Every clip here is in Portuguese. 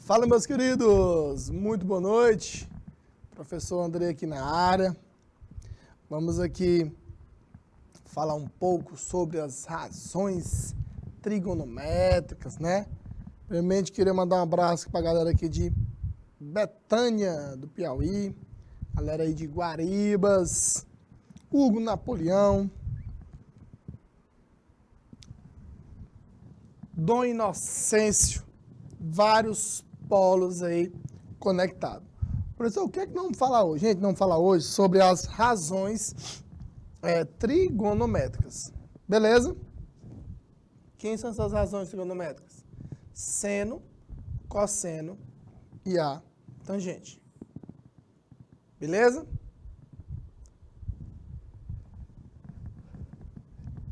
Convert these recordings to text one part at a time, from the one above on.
Fala, meus queridos! Muito boa noite. Professor André aqui na área. Vamos aqui falar um pouco sobre as razões trigonométricas, né? Primeiramente, queria mandar um abraço para a galera aqui de Betânia, do Piauí, galera aí de Guaribas, Hugo Napoleão, Dom Inocêncio, vários polos aí conectados. Professor, o que é que vamos falar hoje? Gente, vamos falar hoje sobre as razões trigonométricas. Beleza? Quem são essas razões trigonométricas? Seno, cosseno e a tangente. Beleza?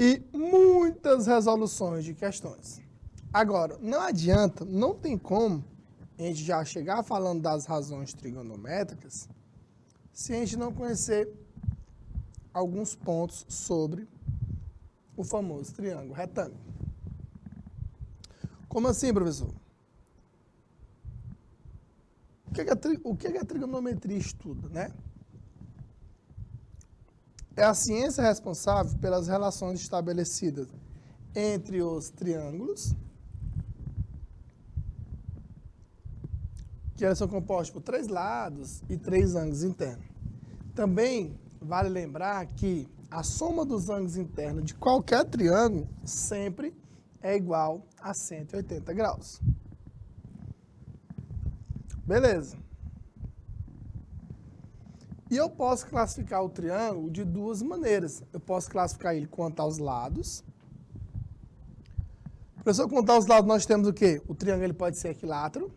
E muitas resoluções de questões. Agora, não adianta, não tem como a gente já chegar falando das razões trigonométricas se a gente não conhecer alguns pontos sobre o famoso triângulo retângulo. Como assim, professor? O que a trigonometria estuda, né? É a ciência responsável pelas relações estabelecidas entre os triângulos, que elas são compostos por 3 lados e 3 ângulos internos. Também vale lembrar que a soma dos ângulos internos de qualquer triângulo sempre é igual a 180 graus. Beleza. E eu posso classificar o triângulo de duas maneiras. Eu posso classificar ele quanto aos lados. Professor, quanto aos lados nós temos o quê? O triângulo ele pode ser equilátero,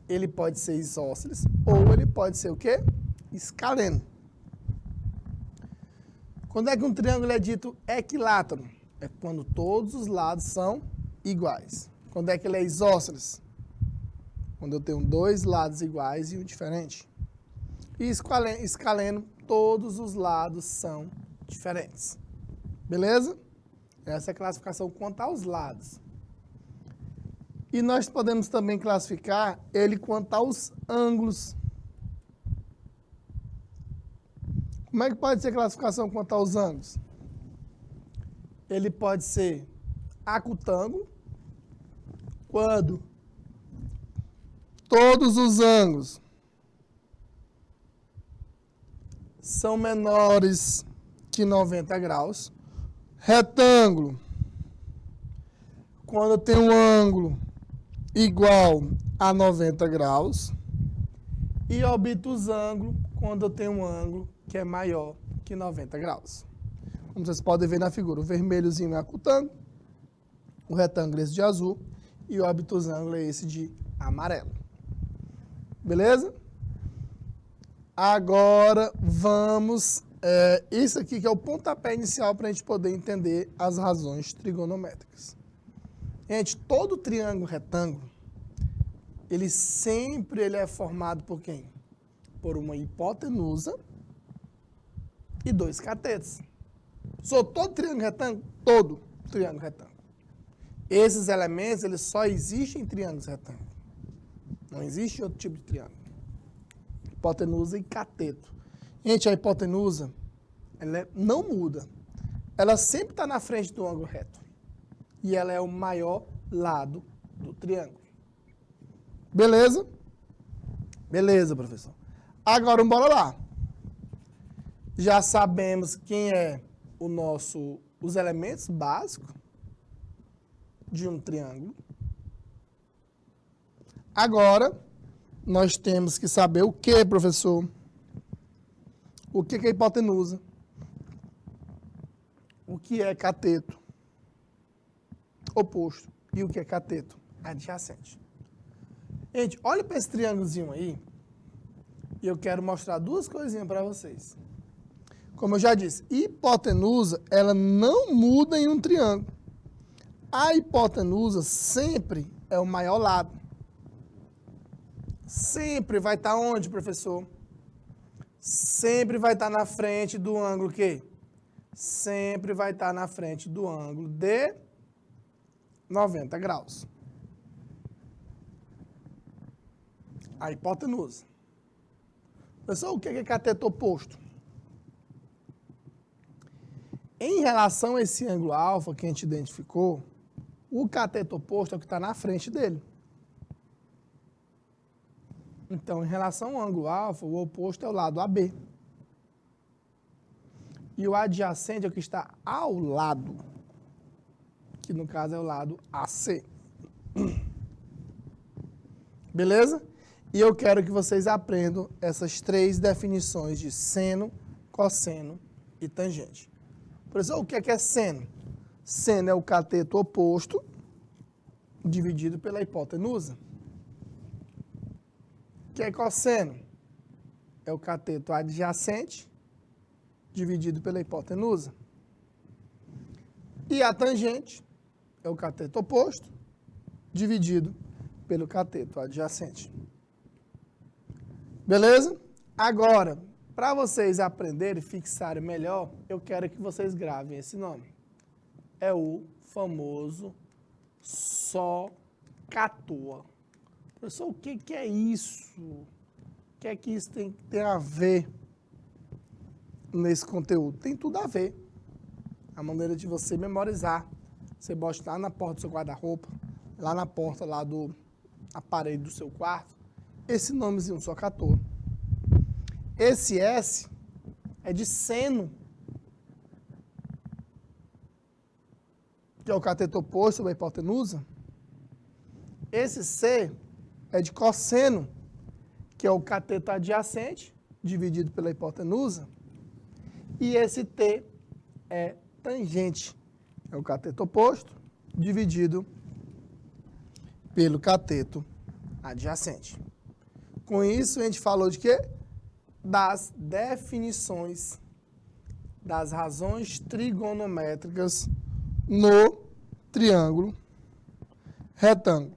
ele pode ser isósceles, ou ele pode ser o quê? Escaleno. Quando é que um triângulo é dito equilátero? É quando todos os lados são iguais. Quando é que ele é isósceles? Quando eu tenho 2 lados iguais e um diferente. E escaleno, todos os lados são diferentes. Beleza? Essa é a classificação quanto aos lados. E nós podemos também classificar ele quanto aos ângulos. Como é que pode ser a classificação quanto aos ângulos? Ele pode ser acutângulo, quando todos os ângulos são menores que 90 graus. Retângulo, quando tem um ângulo igual a 90 graus. E obtusângulo, quando eu tenho um ângulo que é maior que 90 graus. Como vocês podem ver na figura, o vermelhozinho é acutângulo, o retângulo é esse de azul e o obtusângulo é esse de amarelo. Beleza? Agora vamos... isso aqui que é o pontapé inicial para a gente poder entender as razões trigonométricas. Gente, todo triângulo retângulo, ele sempre é formado por quem? Por uma hipotenusa e 2 catetos. Todo triângulo retângulo? Todo triângulo retângulo. Esses elementos, eles só existem em triângulos retângulos. Não existe outro tipo de triângulo. Hipotenusa e cateto. Gente, a hipotenusa, ela não muda. Ela sempre está na frente do ângulo reto. E ela é o maior lado do triângulo. Beleza? Beleza, professor. Agora, bora lá. Já sabemos quem é os elementos básicos de um triângulo. Agora, nós temos que saber o que, professor? O que é hipotenusa? O que é cateto? Oposto. E o que é cateto? Adjacente. Gente, olha para esse triângulozinho aí. E eu quero mostrar 2 coisinhas para vocês. Como eu já disse, hipotenusa, ela não muda em um triângulo. A hipotenusa sempre é o maior lado. Sempre vai estar onde, professor? Sempre vai estar na frente do ângulo quê? Sempre vai estar na frente do ângulo de 90 graus. a hipotenusa. Pessoal, o que é cateto oposto? Em relação a esse ângulo alfa que a gente identificou, o cateto oposto é o que está na frente dele. Então, em relação ao ângulo alfa, o oposto é o lado AB. E o adjacente é o que está ao lado, que no caso é o lado AC. Beleza? E eu quero que vocês aprendam essas três definições de seno, cosseno e tangente. Professor, o que é seno? Seno é o cateto oposto dividido pela hipotenusa. O que é cosseno? É o cateto adjacente dividido pela hipotenusa. E a tangente é o cateto oposto dividido pelo cateto adjacente. Beleza? Agora, para vocês aprenderem e fixarem melhor, eu quero que vocês gravem esse nome. É o famoso SOHCAHTOA. Professor, o que é isso? O que é que isso tem a ver nesse conteúdo? Tem tudo a ver. A maneira de você memorizar. Você bota lá na porta do seu guarda-roupa, lá na porta lá a parede do seu quarto, esse nomezinho SOHCAHTOA. Esse S é de seno, que é o cateto oposto sobre a hipotenusa. Esse C é de cosseno, que é o cateto adjacente, dividido pela hipotenusa. E esse T é tangente, é o cateto oposto, dividido pelo cateto adjacente. Com isso, a gente falou de quê? Das definições das razões trigonométricas no triângulo retângulo.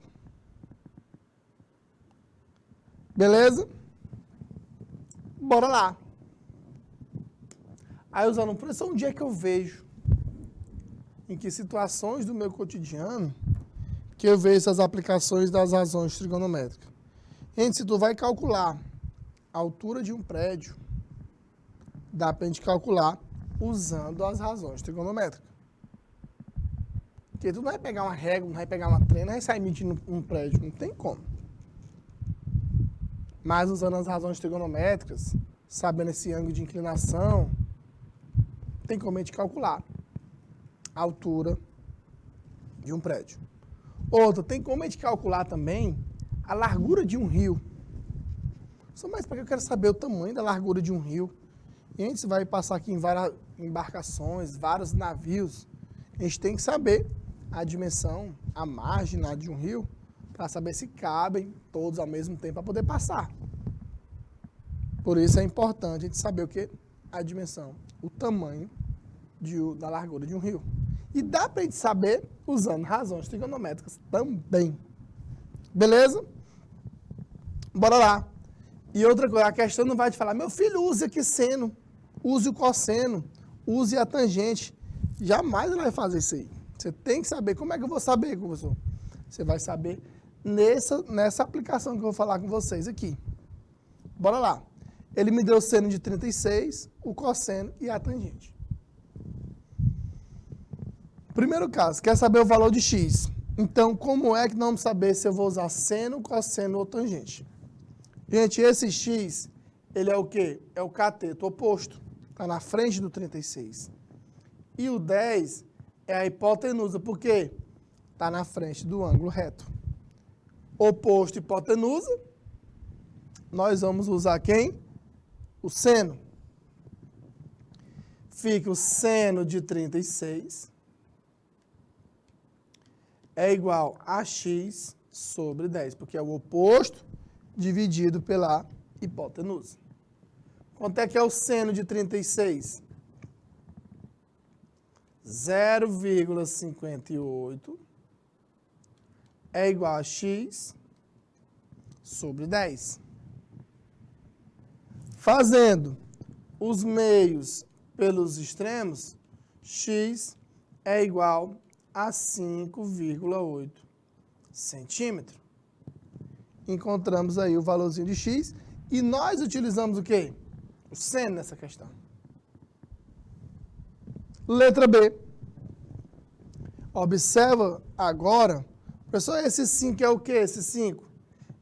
Beleza? Bora lá. Aí, usando, professor, um dia que eu vejo em que situações do meu cotidiano que eu vejo essas aplicações das razões trigonométricas. Gente, se tu vai calcular a altura de um prédio, dá pra gente calcular usando as razões trigonométricas. Porque tu não vai pegar uma régua, não vai pegar uma trena, não vai sair medindo um prédio, não tem como. Mas usando as razões trigonométricas, sabendo esse ângulo de inclinação, tem como a gente calcular a altura de um prédio. Outra, tem como a gente calcular também a largura de um rio. Só mais porque eu quero saber o tamanho da largura de um rio. E a gente vai passar aqui em várias embarcações, vários navios. A gente tem que saber a dimensão, a margem de um rio, para saber se cabem todos ao mesmo tempo para poder passar. Por isso é importante a gente saber o que? A dimensão, o tamanho da largura de um rio. E dá para a gente saber usando razões trigonométricas também. Beleza? Bora lá. E outra coisa, a questão não vai te falar, meu filho, use aqui seno, use o cosseno, use a tangente. Jamais ele vai fazer isso aí. Você tem que saber. Como é que eu vou saber, professor? Você vai saber nessa aplicação que eu vou falar com vocês aqui. Bora lá. Ele me deu o seno de 36, o cosseno e a tangente. Primeiro caso, quer saber o valor de x. Então, como é que nós vamos saber se eu vou usar seno, cosseno ou tangente? Gente, esse x, ele é o quê? É o cateto oposto. Está na frente do 36. E o 10 é a hipotenusa. Por quê? Está na frente do ângulo reto. Oposto hipotenusa. Nós vamos usar quem? O seno. Fica o seno de 36 é igual a x sobre 10, porque é o oposto dividido pela hipotenusa. Quanto é que é o seno de 36? 0,58 é igual a x sobre 10. Fazendo os meios pelos extremos, x é igual a 5,8 centímetros. encontramos aí o valorzinho de x e nós utilizamos o quê? O seno nessa questão. Letra B. Observa agora, professor, esse 5 é o quê? Esse 5?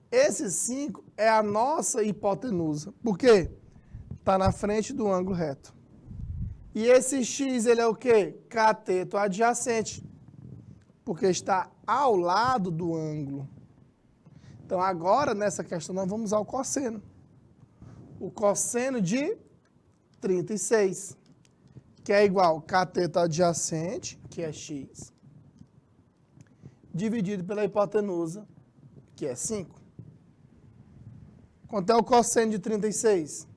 Esse 5 é a nossa hipotenusa. Por quê? Está na frente do ângulo reto. E esse x, ele é o quê? Cateto adjacente. Porque está ao lado do ângulo. Então, agora, nessa questão, nós vamos usar o cosseno. O cosseno de 36, que é igual a cateto adjacente, que é x, dividido pela hipotenusa, que é 5. Quanto é o cosseno de 36?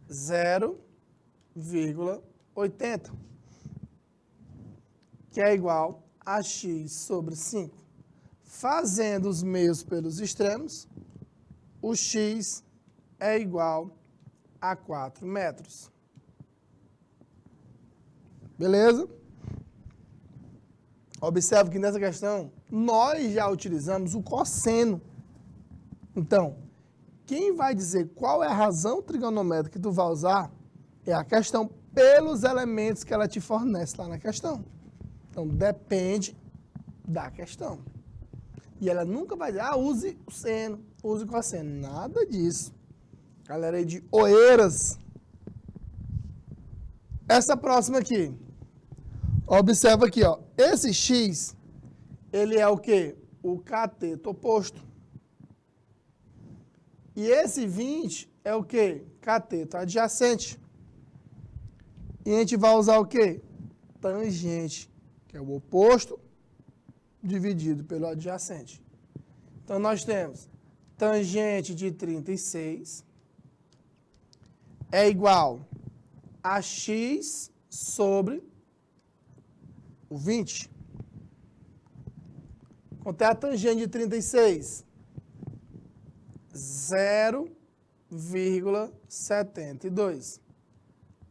0,80, que é igual a x sobre 5. Fazendo os meios pelos extremos, o x é igual a 4 metros. Beleza? Observe que nessa questão, nós já utilizamos o cosseno. Então, quem vai dizer qual é a razão trigonométrica que tu vai usar é a questão pelos elementos que ela te fornece lá na questão. Então, depende da questão. E ela nunca vai dizer, use o seno, use o cosseno. Nada disso. Galera aí de Oeiras. Essa próxima aqui. Observa aqui, ó. Esse x, ele é o quê? O cateto oposto. E esse 20 é o quê? Cateto adjacente. E a gente vai usar o quê? Tangente, que é o oposto dividido pelo adjacente. Então, nós temos tangente de 36 é igual a x sobre o 20. Quanto é a tangente de 36? 0,72.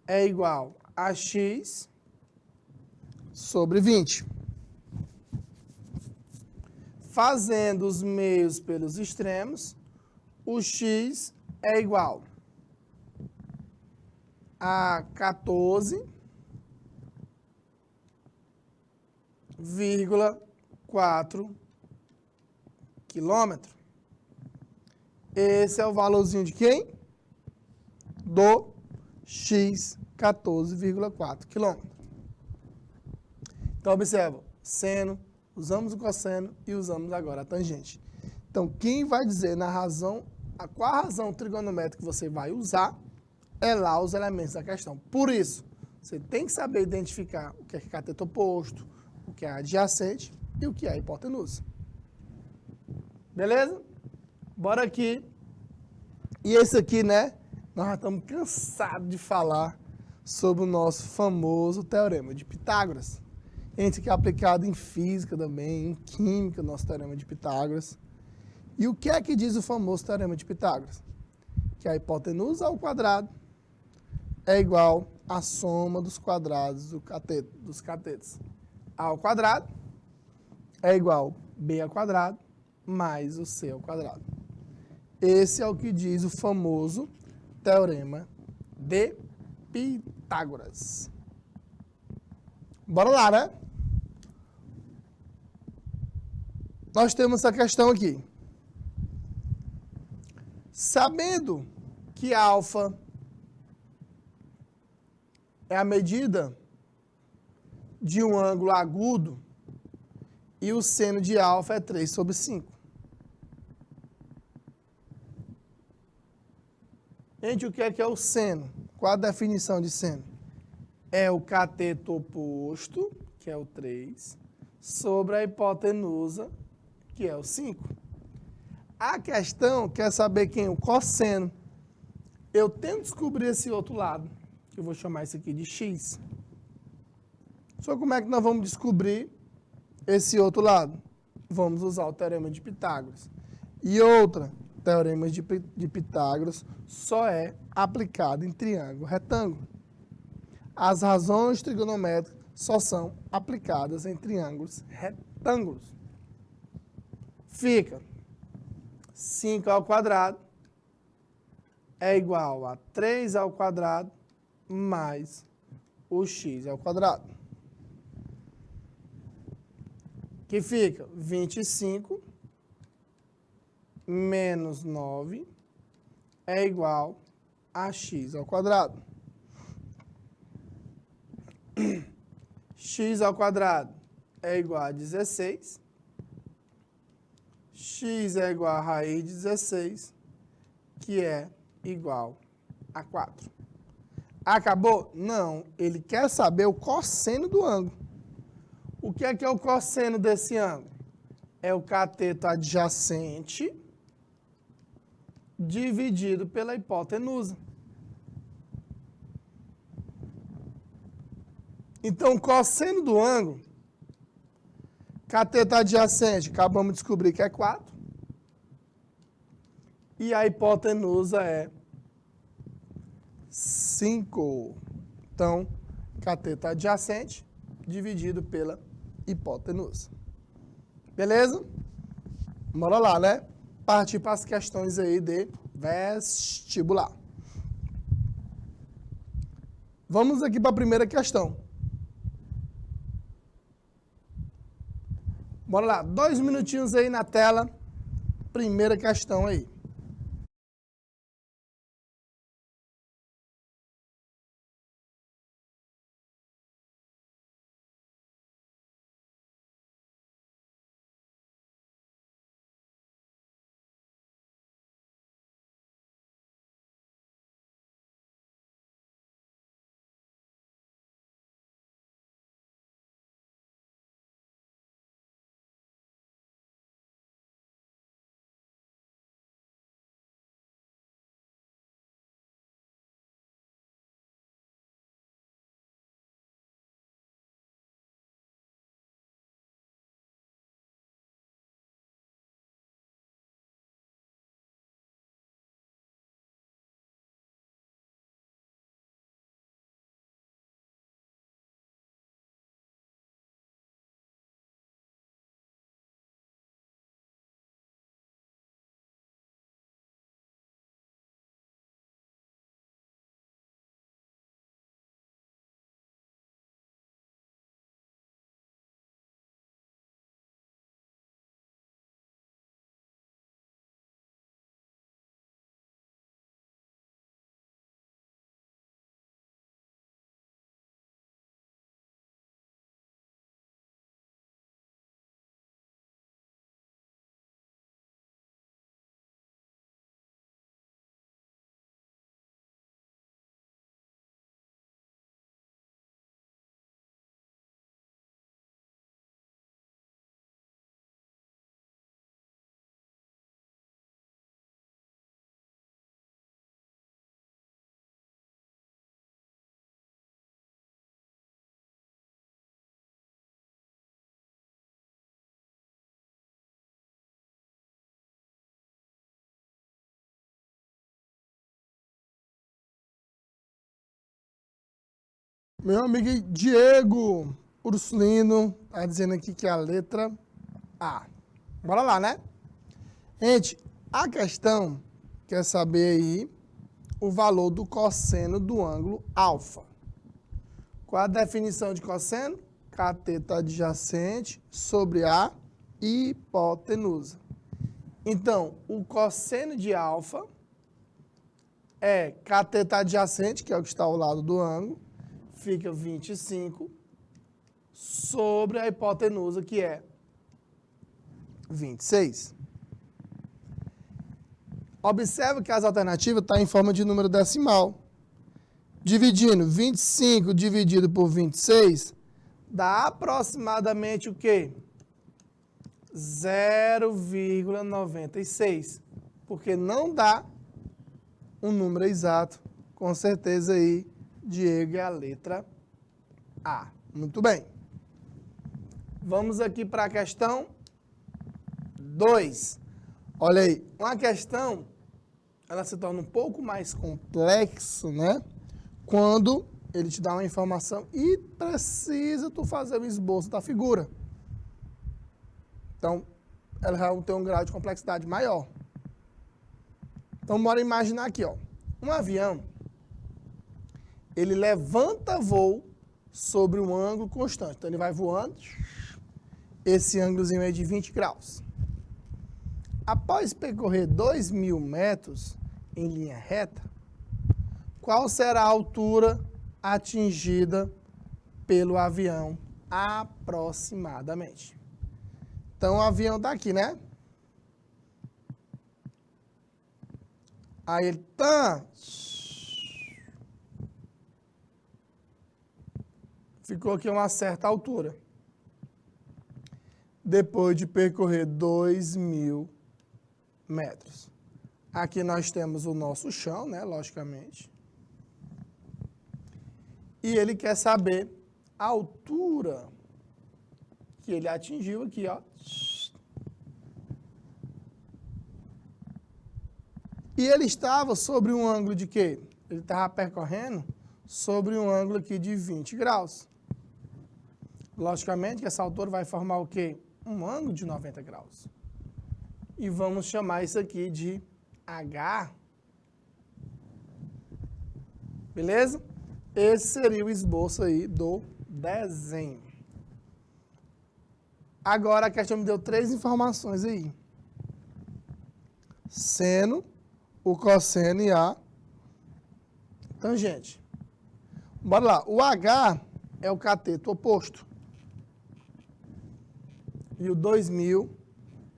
É igual a x sobre 20. Fazendo os meios pelos extremos, o x é igual a 14,4 quilômetros. Esse é o valorzinho de quem? Do x, 14,4 quilômetros. Então, observa, seno, usamos o cosseno e usamos agora a tangente. Então, quem vai dizer na razão, qual a razão trigonométrica que você vai usar, é lá os elementos da questão. Por isso, você tem que saber identificar o que é cateto oposto, o que é adjacente e o que é hipotenusa. Beleza? Bora aqui. E esse aqui, né? Nós já estamos cansados de falar sobre o nosso famoso teorema de Pitágoras. Esse que é aplicado em física também, em química, nosso teorema de Pitágoras. E o que é que diz o famoso teorema de Pitágoras? Que a hipotenusa ao quadrado é igual à soma dos quadrados dos catetos. A ao quadrado é igual a b ao quadrado mais o c ao quadrado. Esse é o que diz o famoso teorema de Pitágoras. Bora lá, né? Nós temos essa questão aqui. Sabendo que alfa é a medida de um ângulo agudo e o seno de alfa é 3 sobre 5. Gente, o que é o seno? Qual a definição de seno? É o cateto oposto, que é o 3, sobre a hipotenusa, que é o 5. A questão quer saber quem? O cosseno. Eu tento descobrir esse outro lado, que eu vou chamar isso aqui de x. Só como é que nós vamos descobrir esse outro lado? Vamos usar o teorema de Pitágoras. E outra, teorema de Pitágoras só é aplicado em triângulo retângulo. As razões trigonométricas só são aplicadas em triângulos retângulos. Fica 5 ao quadrado é igual a 3 ao quadrado mais o x ao quadrado. Que fica 25 menos 9 é igual a x ao quadrado. X ao quadrado é igual a 16. X é igual a raiz de 16, que é igual a 4. Acabou? Não. Ele quer saber o cosseno do ângulo. O que é o cosseno desse ângulo? É o cateto adjacente dividido pela hipotenusa. Então, o cosseno do ângulo, cateto adjacente, acabamos de descobrir que é 4. E a hipotenusa é 5. Então, cateto adjacente dividido pela hipotenusa. Beleza? Bora lá, né? Partir para as questões aí de vestibular. Vamos aqui para a primeira questão. Bora lá, 2 minutinhos aí na tela. Primeira questão aí. Meu amigo Diego Ursulino está dizendo aqui que é a letra A. Bora lá, né? Gente, a questão quer saber aí o valor do cosseno do ângulo alfa. Qual a definição de cosseno? Cateto adjacente sobre a hipotenusa. Então, o cosseno de alfa é cateto adjacente, que é o que está ao lado do ângulo, fica 25 sobre a hipotenusa, que é 26. Observe que as alternativas estão em forma de número decimal. Dividindo 25 dividido por 26, dá aproximadamente o quê? 0,96. Porque não dá um número exato. Com certeza aí, Diego, é a letra A. Muito bem. Vamos aqui para a questão 2. Olha aí, uma questão, ela se torna um pouco mais complexa, né? Quando ele te dá uma informação e precisa tu fazer o esboço da figura. Então, ela vai ter um grau de complexidade maior. Então, bora imaginar aqui, ó. Um avião, ele levanta voo sobre um ângulo constante. Então, ele vai voando, esse ângulozinho é de 20 graus. Após percorrer 2.000 metros em linha reta, qual será a altura atingida pelo avião aproximadamente? Então, o avião está aqui, né? Aí ele ficou aqui a uma certa altura. Depois de percorrer 2.000 metros. Aqui nós temos o nosso chão, né? Logicamente. E ele quer saber a altura que ele atingiu aqui, ó. E ele estava sobre um ângulo de quê? Ele estava percorrendo sobre um ângulo aqui de 20 graus. Logicamente que essa altura vai formar o quê? Um ângulo de 90 graus. E vamos chamar isso aqui de H. Beleza? Esse seria o esboço aí do desenho. Agora a questão me deu 3 informações aí. Seno, o cosseno e a tangente. Bora lá. O H é o cateto oposto. E o 2.000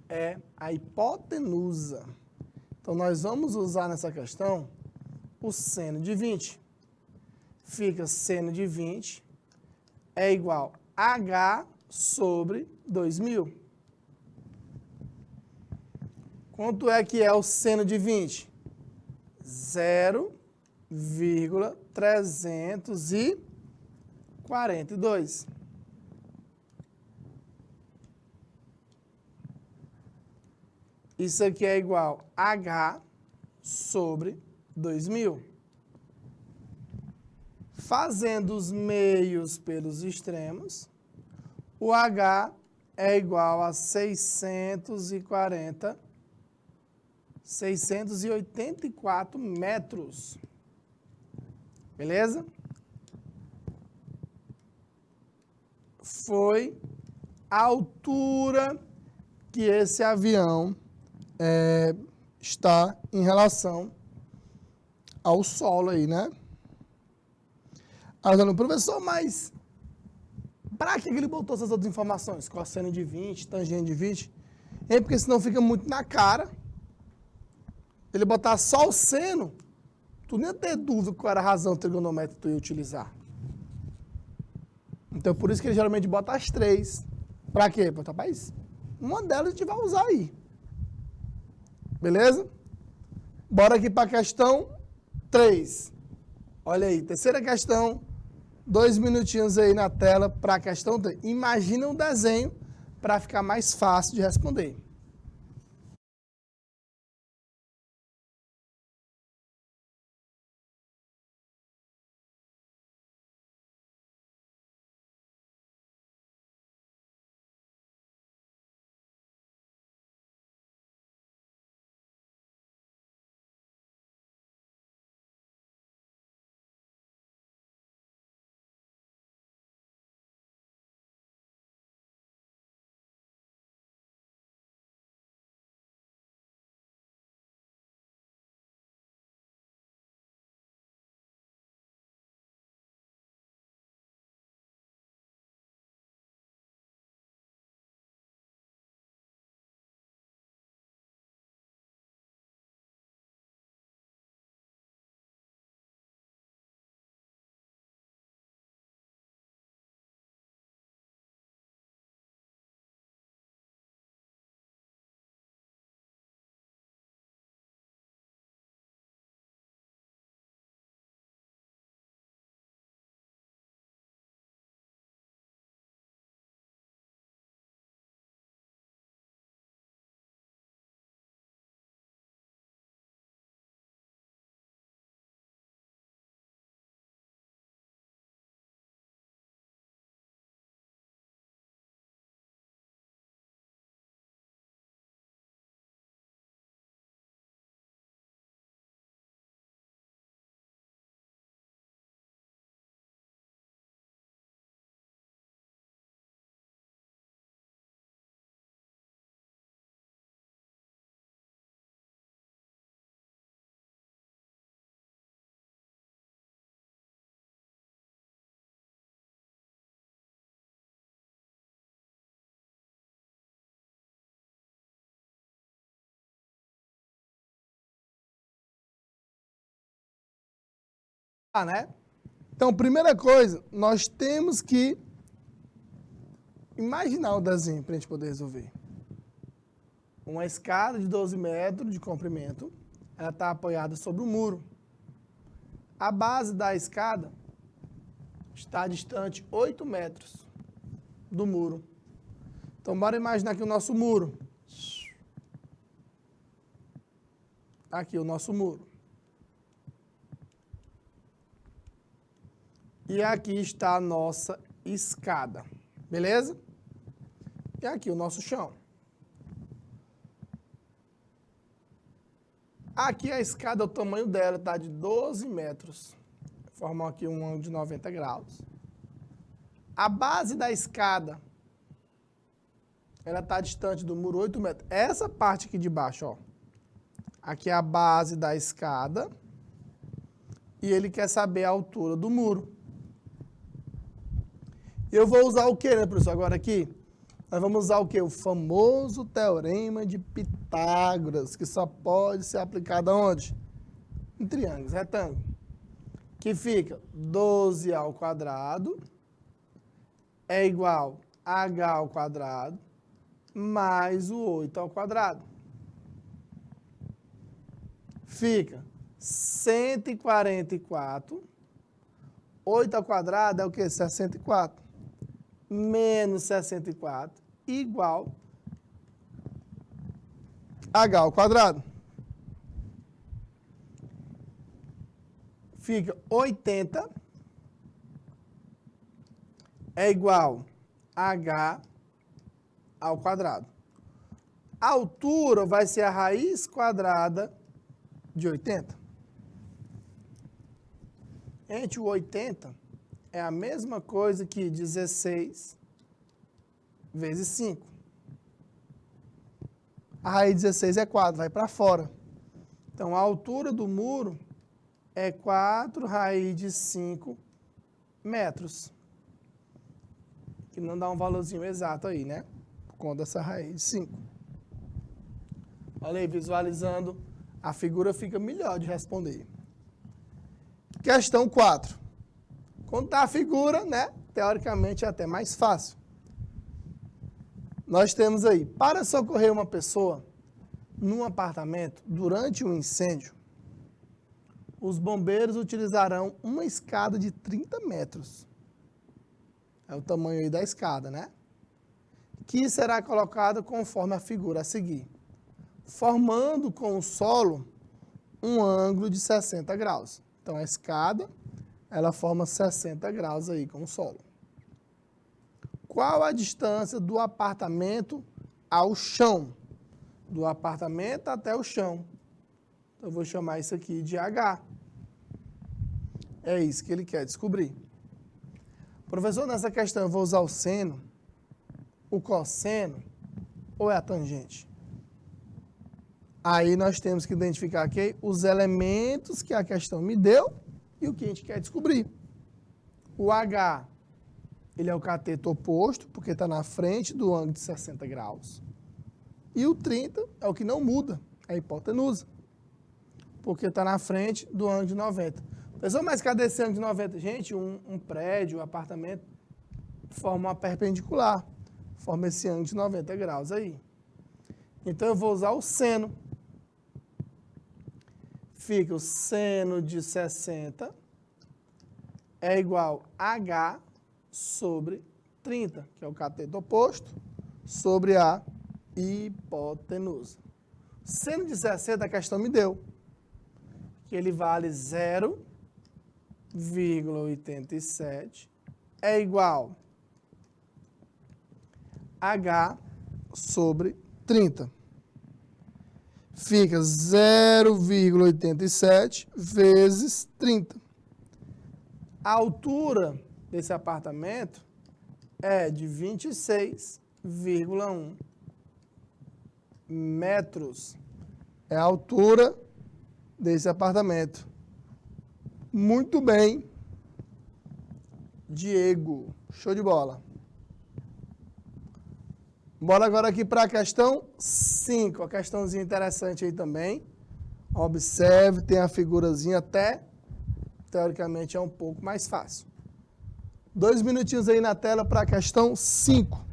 é a hipotenusa. Então, nós vamos usar nessa questão o seno de 20. Fica seno de 20 é igual a H sobre 2.000. Quanto é que é o seno de 20? 0,342. Isso aqui é igual a H sobre 2.000. Fazendo os meios pelos extremos, o H é igual a 684 metros. Beleza? Foi a altura que esse avião está em relação ao solo aí, né? Aí, professor, mas para que ele botou essas outras informações? Cosseno de 20, tangente de 20? É porque senão fica muito na cara. Ele botar só o seno, tu nem ia ter dúvida qual era a razão trigonométrica que tu ia utilizar. Então, por isso que ele geralmente bota as 3. Para quê? Rapaz, uma delas a gente vai usar aí. Beleza? Bora aqui para a questão 3. Olha aí, terceira questão. 2 minutinhos aí na tela para a questão 3. Imagina um desenho para ficar mais fácil de responder. né? Então, primeira coisa, nós temos que imaginar o desenho para a gente poder resolver. Uma escada de 12 metros de comprimento, ela está apoiada sobre o muro. A base da escada está distante 8 metros do muro. Então, bora imaginar aqui o nosso muro. Aqui o nosso muro. E aqui está a nossa escada. Beleza? E aqui o nosso chão. Aqui a escada, o tamanho dela está de 12 metros. Formam aqui um ângulo de 90 graus. A base da escada, ela está distante do muro 8 metros. Essa parte aqui de baixo, ó. Aqui é a base da escada. E ele quer saber a altura do muro. Eu vou usar o que, né, professor? Agora aqui, nós vamos usar o que? O famoso teorema de Pitágoras, que só pode ser aplicado aonde? Em triângulos, retângulo. Que fica 12 ao quadrado é igual a h ao quadrado mais o 8 ao quadrado. Fica 144. 8 ao quadrado é o quê? 64. Menos 64 igual a h ao quadrado. Fica 80 é igual a h ao quadrado. A altura vai ser a raiz quadrada de 80. Gente, o 80 é a mesma coisa que 16 vezes 5. A raiz de 16 é 4, vai para fora. Então, a altura do muro é 4 raiz de 5 metros. Que não dá um valorzinho exato aí, né? Por conta dessa raiz de 5. Olha aí, visualizando, a figura fica melhor de responder. Questão 4. Contar a figura, né? Teoricamente é até mais fácil. Nós temos aí, para socorrer uma pessoa num apartamento durante um incêndio, os bombeiros utilizarão uma escada de 30 metros. É o tamanho aí da escada, né? Que será colocada conforme a figura a seguir, formando com o solo um ângulo de 60 graus. Então, a escada, ela forma 60 graus aí com o solo. Qual a distância do apartamento ao chão? Do apartamento até o chão. Então, eu vou chamar isso aqui de H. É isso que ele quer descobrir. Professor, nessa questão eu vou usar o seno, o cosseno ou é a tangente? Aí nós temos que identificar aqui os elementos que a questão me deu e o que a gente quer descobrir. O H, ele é o cateto oposto, porque está na frente do ângulo de 60 graus. E o 30 é o que não muda, é a hipotenusa, porque está na frente do ângulo de 90. Pessoal, mas cadê esse ângulo de 90? Gente, um prédio, um apartamento, forma uma perpendicular, forma esse ângulo de 90 graus aí. Então, eu vou usar o seno. Fica o seno de 60 é igual a H sobre 30, que é o cateto oposto, sobre a hipotenusa. Seno de 60, a questão me deu, que ele vale 0,87, é igual a H sobre 30. Fica 0,87 vezes 30. A altura desse apartamento é de 26,1 metros. É a altura desse apartamento. Muito bem, Diego. Show de bola. Bora agora aqui para a questão 5. A questãozinha interessante aí também. Observe, tem a figurazinha até teoricamente é um pouco mais fácil. 2 minutinhos aí na tela para a questão 5.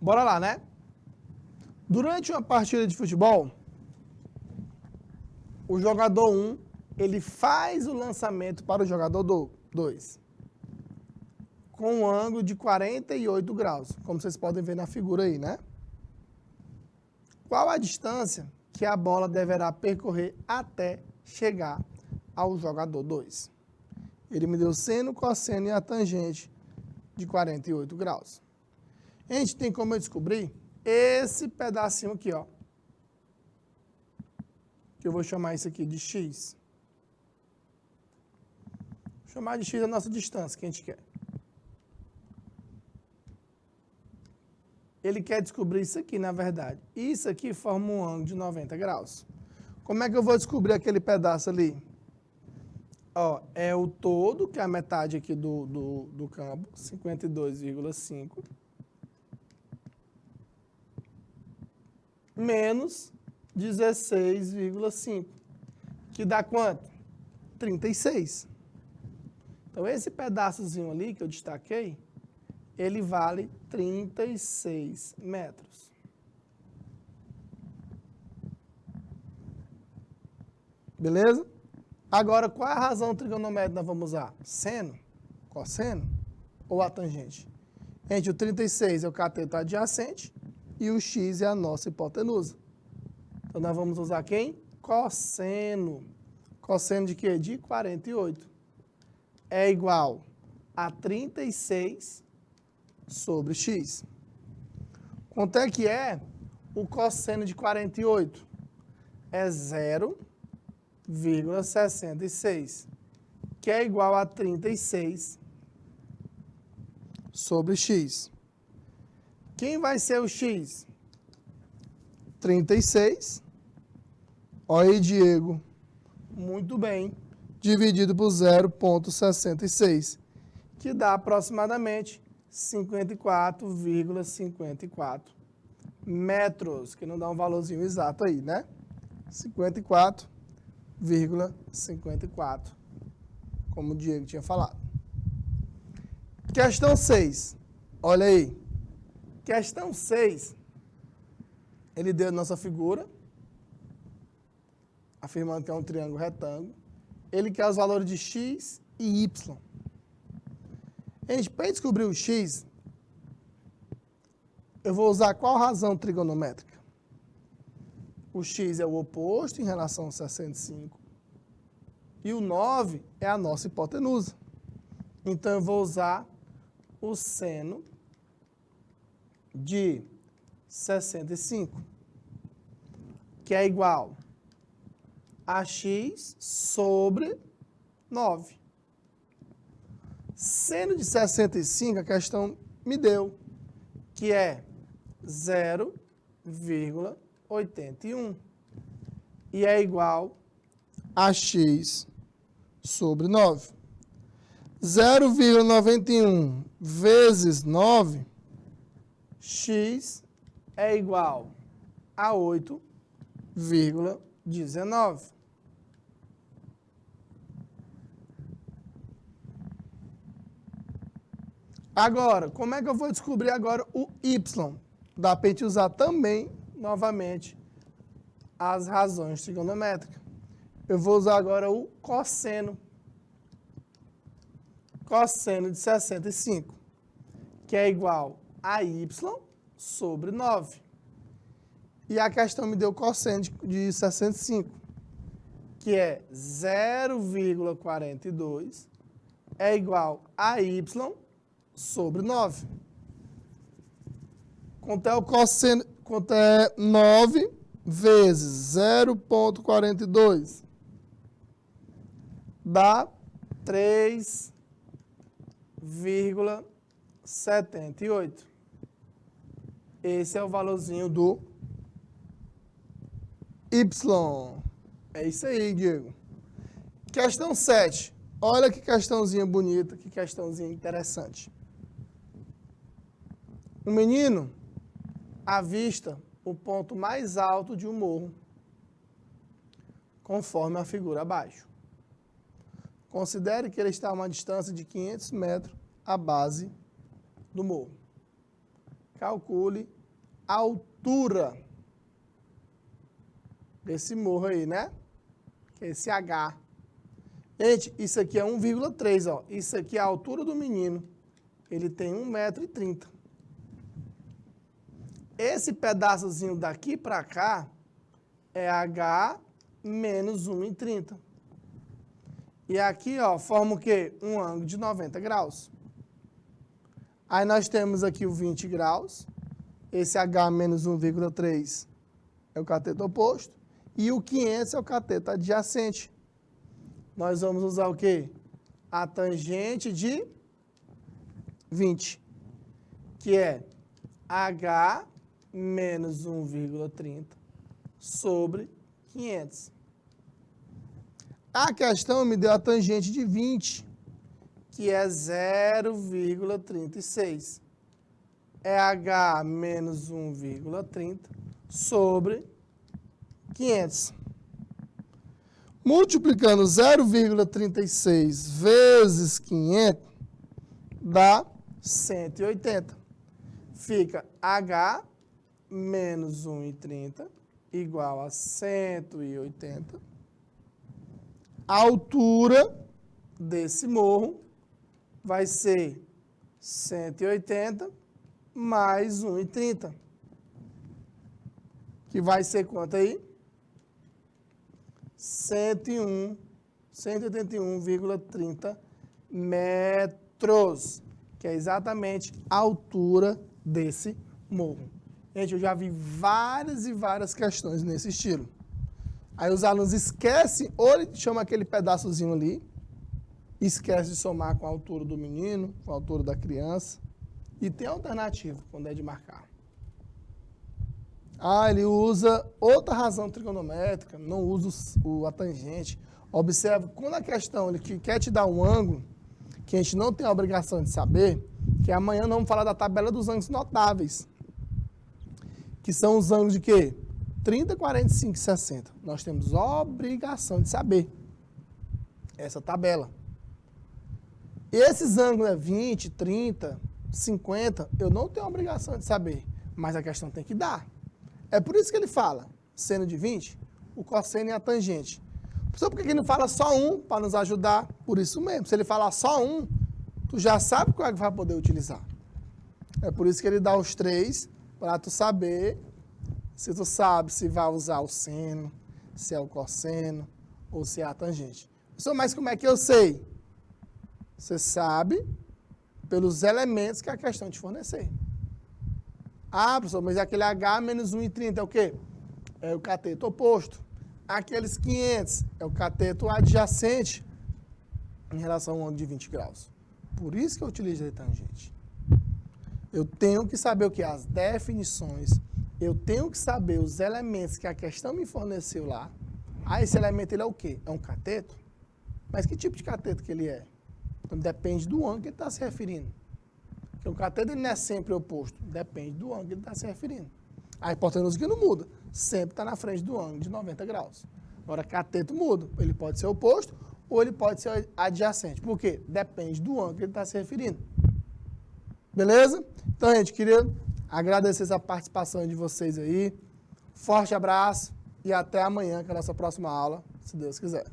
Bora lá, né? Durante uma partida de futebol, o jogador 1, ele faz o lançamento para o jogador 2, com um ângulo de 48 graus, como vocês podem ver na figura aí, né? Qual a distância que a bola deverá percorrer até chegar ao jogador 2? Ele me deu seno, cosseno e a tangente de 48 graus. A gente tem como eu descobrir esse pedacinho aqui, ó. Que eu vou chamar isso aqui de x. Vou chamar de x a nossa distância que a gente quer. Ele quer descobrir isso aqui, na verdade. Isso aqui forma um ângulo de 90 graus. Como é que eu vou descobrir aquele pedaço ali? Ó, é o todo, que é a metade aqui do campo, 52,5. Menos 16,5, que dá quanto? 36. Então, esse pedaçozinho ali que eu destaquei, ele vale 36 metros. Beleza? Agora, qual é a razão trigonométrica que nós vamos usar? Seno, cosseno ou a tangente? Gente, o 36 é o cateto adjacente e o x é a nossa hipotenusa. Então, nós vamos usar quem? Cosseno. Cosseno de quê? De 48. É igual a 36 sobre x. Quanto é que é o cosseno de 48? É 0,66, que é igual a 36 sobre x. Quem vai ser o x? 36. Olha aí, Diego. Muito bem. Dividido por 0,66, que dá aproximadamente 54,54 metros, que não dá um valorzinho exato aí, né? 54,54, como o Diego tinha falado. Questão 6. Olha aí. Questão 6. Ele deu a nossa figura, afirmando que é um triângulo retângulo. Ele quer os valores de x e y. Gente, para descobrir o x, eu vou usar qual razão trigonométrica? O x é o oposto em relação ao 65. E o 9 é a nossa hipotenusa. Então, eu vou usar o seno de 65, que é igual a x sobre 9. Seno de 65, a questão me deu, que é 0,81. E é igual a x sobre 9. 0,91 vezes 9, x é igual a 8,19. Agora, como é que eu vou descobrir agora o y? Dá para a gente usar também, novamente, as razões trigonométricas. Eu vou usar agora o cosseno. Cosseno de 65, que é igual a y sobre 9. E a questão me deu cosseno de 65, que é 0,42, é igual a y sobre 9. Quanto é 9 vezes 0,42? Dá 3,78. Esse é o valorzinho do y. É isso aí, Diego. Questão 7. Olha que questãozinha bonita, que questãozinha interessante. Um menino avista o ponto mais alto de um morro, conforme a figura abaixo. Considere que ele está a uma distância de 500 metros à base do morro. Calcule a altura desse morro aí, né? Que é esse H. Gente, isso aqui é 1,3, ó. Isso aqui é a altura do menino. Ele tem 1,30 m. Esse pedaçozinho daqui para cá é H menos 1,30. E aqui, ó, forma o quê? Um ângulo de 90 graus. Aí nós temos aqui o 20 graus. Esse H menos 1,3 é o cateto oposto. E o 500 é o cateto adjacente. Nós vamos usar o quê? A tangente de 20, que é H menos 1,30 sobre 500. A questão me deu a tangente de 20, que é 0,36. É H menos 1,30 sobre 500. Multiplicando 0,36 vezes 500, dá 180. Fica H menos 1,30 igual a 180. A altura desse morro vai ser 180 mais 1,30. Que vai ser quanto aí? 181,30 metros, que é exatamente a altura desse morro. Gente, eu já vi várias e várias questões nesse estilo. Aí os alunos esquecem, ou ele chama aquele pedaçozinho ali, esquece de somar com a altura do menino, com a altura da criança, e tem alternativa quando é de marcar. Ah, ele usa outra razão trigonométrica, não usa a tangente. Observa, quando a questão ele quer te dar um ângulo, que a gente não tem a obrigação de saber, que amanhã nós vamos falar da tabela dos ângulos notáveis, que são os ângulos de quê? 30, 45 e 60. Nós temos obrigação de saber essa tabela. Esses ângulos, 20, 30, 50, eu não tenho a obrigação de saber, mas a questão tem que dar. É por isso que ele fala seno de 20, o cosseno e a tangente. Só porque ele não fala só um para nos ajudar, por isso mesmo. Se ele falar só um, tu já sabe qual é que vai poder utilizar. É por isso que ele dá os três, para tu saber se tu sabe se vai usar o seno, se é o cosseno ou se é a tangente. Professor, mas como é que eu sei? Você sabe pelos elementos que a questão te fornecer. Ah, professor, mas aquele H menos 1,30 é o quê? É o cateto oposto. Aqueles 500 é o cateto adjacente em relação a um ângulo de 20 graus. Por isso que eu utilizei tangente. Eu tenho que saber o que? As definições. Eu tenho que saber os elementos que a questão me forneceu lá. Ah, esse elemento ele é o quê? É um cateto? Mas que tipo de cateto que ele é? Então depende do ângulo que ele está se referindo. Porque o cateto ele não é sempre oposto. Depende do ângulo que ele está se referindo. A hipotenusa que não muda. Sempre está na frente do ângulo de 90 graus. Agora, cateto muda. Ele pode ser oposto ou ele pode ser adjacente. Por quê? Depende do ângulo que ele está se referindo. Beleza? Então, gente, queria agradecer essa participação de vocês aí. Forte abraço e até amanhã, que é a nossa próxima aula, se Deus quiser.